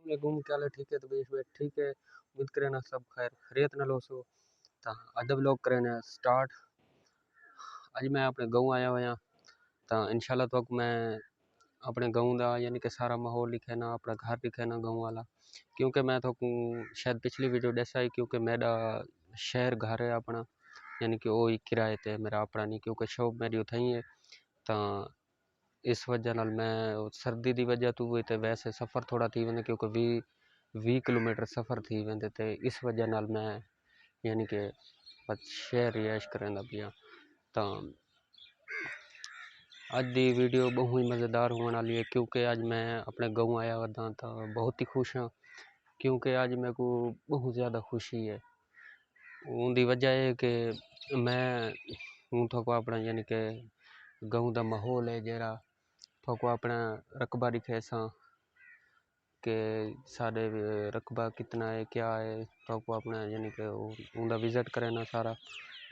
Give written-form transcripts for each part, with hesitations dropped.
वालेकुम, क्या हाल है? ठीक है तो बेश ठीक है। उम्मीद करे ना सब खैर खैरियत नाल होसो। ਤਾਂ ਅੱਜ ਵਲੋਗ ਕਰਨੇ ਆ ਸਟਾਰਟ। ਅੱਜ मैं अपने गाँव आया हुआ तो इंशाल्लाह तो मैं अपने गाँव का यानी कि सारा माहौल लिखे ना, अपना घर दिखे ना गाँव वाला, क्योंकि मैं तो शायद पिछली वीडियो दसा ही, क्योंकि मेरा शहर घर है अपना, यानी कि वो ही किराए ते मेरा अपना नहीं, क्योंकि शॉप मेरी उतना ही है। तो इस वजह नाल मैं सर्दी की वजह तो हुई तो वैसे सफ़र थोड़ा थी वेंदे, क्योंकि 20 किलोमीटर सफ़र थी वेंदे, तो इस वजह नाल मैं यानी कि शहर रिहाइश करेंदा पिया। तो अज की वीडियो बहुत ही मज़ेदार होने वाली है, क्योंकि आज मैं अपने गाँव आया हुआ था तो बहुत ही खुश हाँ, क्योंकि आज मेरे को बहुत ज़्यादा खुशी है। उनकी वजह है कि मैं हूँ थोको अपना यानी कि गाँव का माहौल है जरा थोको अपना रकबा दिखे सा कि साढ़े रकबा कितना है क्या है, थोको अपना यानी कि उनका विजिट करे ना सारा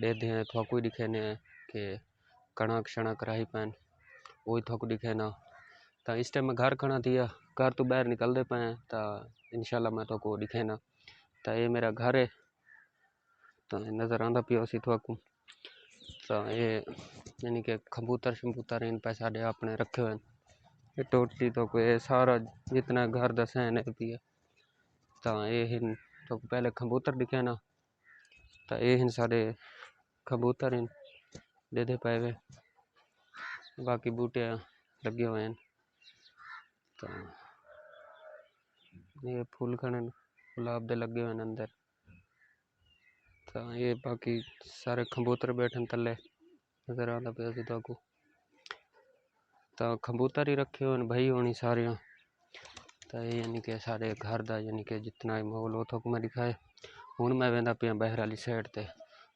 देते हैं, थोको दिखे ने कि कणक शणक रही पैन वही थोक दिखे ना। तो इस टाइम मैं घर खड़ा थी, घर तो बाहर निकलते पे तो इंशाल्लाह मैं तो को दिखे ना। तो ये मेरा घर है, तो नज़र आंदा पियो सी थोकू। तो ये यानी कि कबूतर शबूतर इन पे साढ़े अपने रखे हुए, ये टोटी तो कोई सारा जितना घर दा सहन है पिया। तो ये हिन तो पहले कबूतर दिखे ना, तो ये हिन साढ़े कबूतर इन दे पे हुए, बाकी बूटे लगे हुए हैं। तो ये फूल खड़े गुलाब दे लगे हुए अंदर। तो ये बाकी सारे कबूतर बैठे थले नजर आता पे को। तो कबूतर ही रखे हुए भाई होनी सारे। तो ये यानी कि सारे घर का यानी कि जितना माहौल हो थोक मैं दिखाए। हूँ मैं वेंदा पिया बहर वाली साइड ते,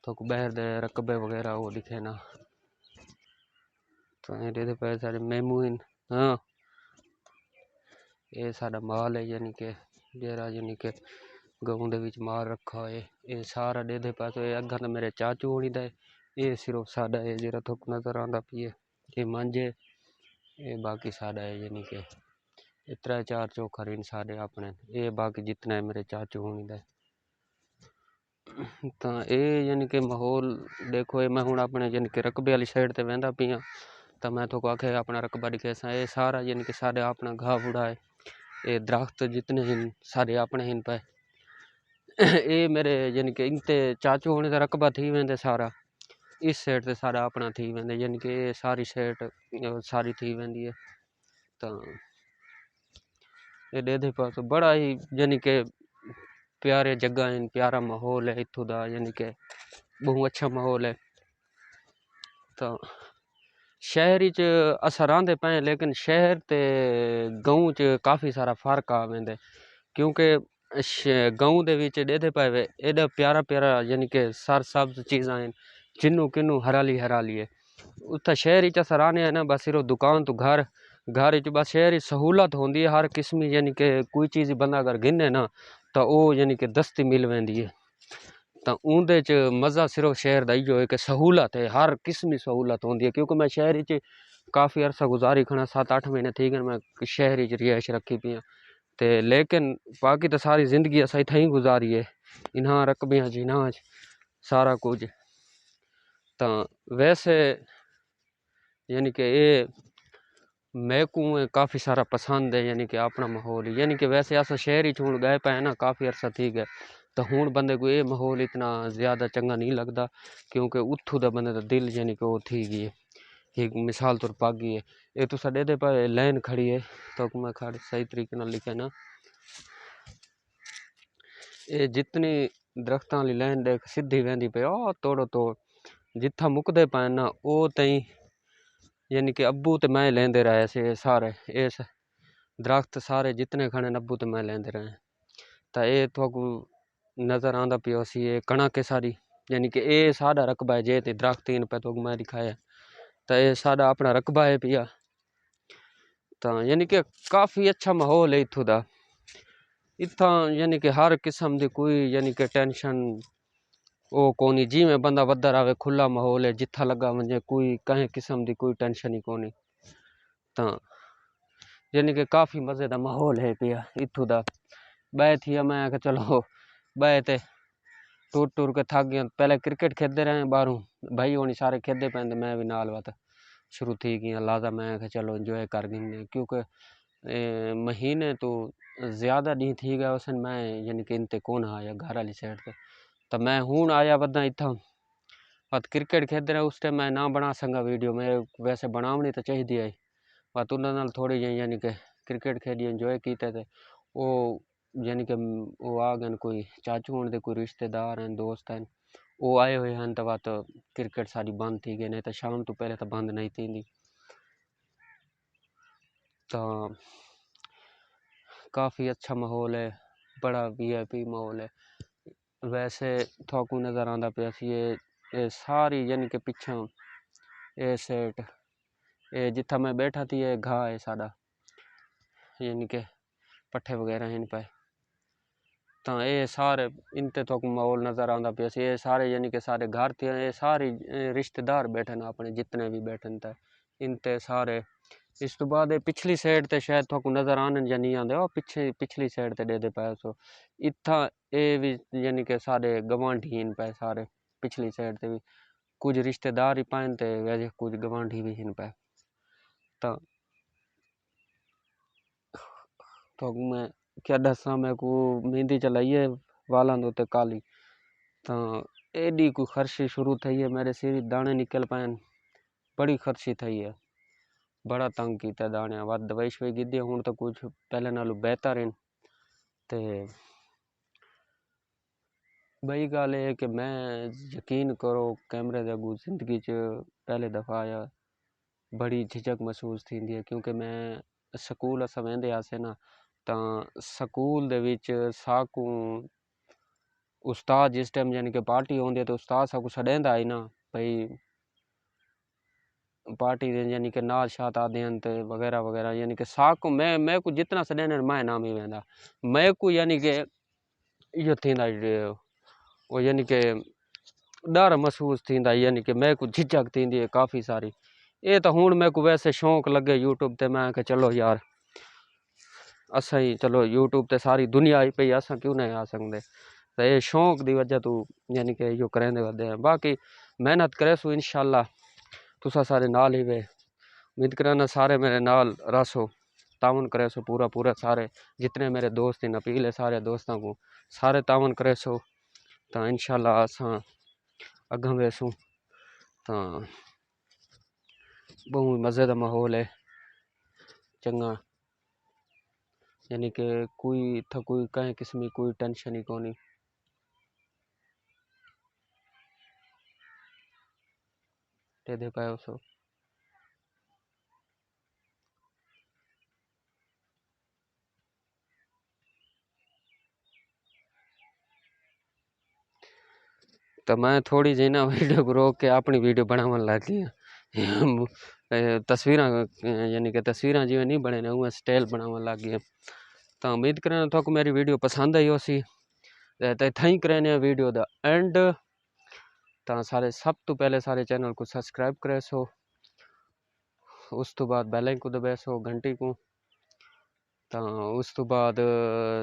थोक बहर दे रकबे वगैरह वो दिखे ना। तो ये दे पे सारे मेमून हाँ, ये सारा माल है यानी कि जरा यानी कि गाँव दे विच माल रखा है। ये सारा दे पास अगर तो मेरे चाचू होनी दा, ये सिर्फ साडा है जरा थोक नजर आंदा पिए। ये मांझे ये बाकी साडा है, यानी कि इतना 4 चौखर इन सारे अपने, ये बाकी जितना है मेरे चाचू होनी दा। तो ये यानी कि माहौल देखो, ये मैं हूँ अपने यानी कि रकबे वाली साइड ते वेंदा पिया। तो मैं तो आखे अपना रकबा दिखे सा, ये सारा यानी कि सारे अपना घाह बुढ़ा है, ये दरख्त जितने हैं सारे अपने हैं पे। ये मेरे यानी कि इनते चाचू होने का रकबा थी वेंदे सारा, इस साइड से सारा अपना थी वेंदे, यानी कि सारी साइड सारी थी वेंदी है। तो ये दे पास बड़ा ही यानी कि प्यारे जगह है, प्यारा माहौल है इत्थों दा, यानी कि बहुत अच्छा माहौल है। तो शहर च अस रहिंदे पे, लेकिन शहर ते गाँव च काफ़ी सारा फर्क आ वेंदे, क्योंकि गाँव दे विच देदे पे एडा प्यारा प्यारा यानी कि सर सब्ज चीज़ां हैं, जिन्नू किन्नू हराली हराली है। उत्थे शहर च अस रहने हैं ना, बस सिर्फ दुकान तो घर, घर च बस शहर सहूलत होंदी है हर किस्म, यानी कि कोई चीज़ बंदा अगर गिने ना तो वो यानी कि दस्ती मिल वेंदी है। तो उंदे च मज़ा सिर्फ शहर का इो है कि सहूलत है, हर किस्म की सहूलत होंदी है। क्योंकि मैं शहर च काफ़ी अरसा गुजारी खड़ा, 7-8 महीने थी गए मैं शहर च रिहाइश रखी पी। ते लेकिन बाकी तो सारी जिंदगी अस इत्थें ही गुजारी है, इन्हां रकबियां जिन्हां सारा कुछ। तो वैसे यानी कि ये मैं को काफ़ी सारा पसंद है, यानी कि अपना माहौल, यानी कि वैसे अस शहर ही हूँ गए पे ना काफ़ी अरसा थी गए, तो हूँ बंदे को ये माहौल इतना ज़्यादा चंगा नहीं लगता, क्योंकि उथू दा बंदे का दिल यानी कि वो थी गई है। एक मिसाल तौर पर गई है, ये तो साढ़े दे पर लाइन खड़ी है, तो मैं खड़ सही तरीके ना लिखे ना, ये जितनी दरख्तां वाली लाइन देख सीधी वेंदी पे ओ तोड़ो तोड़, जिथा मुकदे पे ना वो तई यानी कि अब्बू तो मैं लेंदे रहे से सारे इस दरख्त सारे जितने खड़े अब्बू तो मैं लेंदे रहे। तो ये थोकू नज़र आंदा पियो सी ये कणक है सारी, यानी कि ये साड़ा रकबा है, जे ते दरख्त इन पे तो मैं दिखाया। तो ये साड़ा अपना रकबा है पिया। तो यानी कि काफ़ी अच्छा माहौल है इत्थों दा, इत्था यानी कि हर किस्म की कोई यानी कि टेंशन वो कोनी, जिमें बंदा वधदा रहे, खुला माहौल है, जिथा लगा वजे कोई कहीं किस्म की कोई टेंशन ही कोनी। तो यानी कि काफ़ी मज़े का माहौल है पिया इत्थों दा। बह थी मैं आख्या चलो बह ते टूर के थक गया। पहले क्रिकेट खेलते रहे बाहरों भाई होनी सारे खेलते पैंदे, मैं भी नाल वत शुरू थी गया लादा। मैं आख्या चलो इंजॉय कर गए क्योंकि महीने तो ज़्यादा डी थी गया उस मैं यानी कि इनते कौन आया घर वाली साइड से। तो मैं हूँ आया बदा इतना बस क्रिकेट खेलते रहे। उस टाइम मैं ना बना सका वीडियो, मेरे वैसे बनावनी तो चाहिए आई बस उन्होंने थोड़ी जी यानी कि क्रिकेट खेली इंजॉय किए थे। वो यानी कि वो आ गए कोई चाचू होने कोई रिश्तेदार हैं दोस्त हैं वो आए हुए हैं तो बात क्रिकेट सारी बंद थी गई, नहीं तो शाम तो पहले तो बंद नहीं थी। तो काफ़ी अच्छा माहौल है, बड़ा वीआईपी माहौल है। वैसे थोकू नज़र आंदा पिया सी ये सारी यानी कि पिछा ये सेट ये जिथा मैं बैठा थी ये घाह है साड़ा यानी कि पट्ठे वगैरह इन पे। तो ये सारे इनते तो माहौल नज़र आंदा पिया सी, ये सारे यानी कि सारे घर थे, ये सारे रिश्तेदार बैठे न अपने जितने भी बैठे थे इनते सारे। इस तो बाद पिछली साइड ते शायद थोकू नज़र आने या नहीं आंदे, पिछे पिछली साइड ते दे पाए सो इत्था ये भी यानी कि सारे गवांढी इन पे सारे पिछली साइड ते भी कुछ रिश्तेदार ही पाए ते वैसे कुछ गवांढी भी इन पे। तो मैं क्या दसा मैं को मेहंदी चलाई है वालों के उत्ते काली तो एडी कोई खर्शी शुरू थी है, मेरे सिर दाने निकल पाए, बड़ी खर्शी थी है, बड़ा तंग किया दाने बाद दवाई शवाई गिद्दी हूँ तो कुछ पहले नालों बेहतर हैं। तो बई गल है कि मैं यकीन करो कैमरे दे अगू जिंदगी च पहले दफ़ा आया बड़ी झिझक महसूस थी है क्योंकि मैं स्कूल अस वेंदे आसे ना तो स्कूल दे विच साकू उस्ताद जिस टाइम यानी कि पार्टी होंदी है तो उस्ताद साकू छड़ेंदा आई ना भाई पार्टी यानी कि नाच शात आदे हैं वगैरह वगैरह यानी कि साकू मैं को जितना सड़ेने मैं नाम ही वेंदा मैं को यानी कि यो थींदा वो यानी कि डर महसूस थींदा यानी कि मैं को झिझक थींदी है काफ़ी सारी। ये तो हुण मैं को वैसे शौक लगे यूट्यूब ते मैं कि चलो यार असा ही चलो यूट्यूब ते सारी दुनिया आई पई असा क्यों नहीं आ सकते। तो ये शौक की वजह तू यानी कि यो करेंदे वदे हैं, बाकी मेहनत करे सो इंशाल्लाह तुसा सारे नाल ही वे उम्मीद करना सारे मेरे नाल रसो तावन करे सो पूरा पूरा सारे जितने मेरे दोस्त हैं अपील है सारे दोस्तों को सारे तावन करे सो तो इंशाल्लाह असा अगम वेसू। तो बहुत मज़े का माहौल है चंगा यानी कि कोई था कोई कहीं किस्म की कोई टेंशन ही कोनी दे पाए सो। तो मैं थोड़ी जी ना वीडियो को रोक के अपनी वीडियो बनावन लग गई तस्वीर यानी कि तस्वीर जिवें नहीं बने उवें स्टाइल बनावन लग गई। तो उम्मीद करें तो मेरी वीडियो पसंद आई होसी तो इत्थां ही करें वीडियो दा एंड। तो सारे सब तो पहले सारे चैनल को सब्सक्राइब करे सो उस तो बाद बैल को दबाए सो घंटी को तो उस तो बाद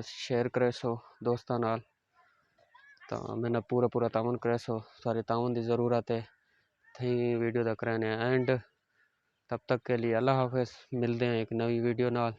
शेयर करे सो दोस्तों नाल। तो मैंने पूरा पूरा तावन करे सो सारे तावन की ज़रूरत है थी वीडियो तक रहने एंड। तब तक के लिए अल्लाह हाफिज़, मिलते हैं एक नई वीडियो नाल।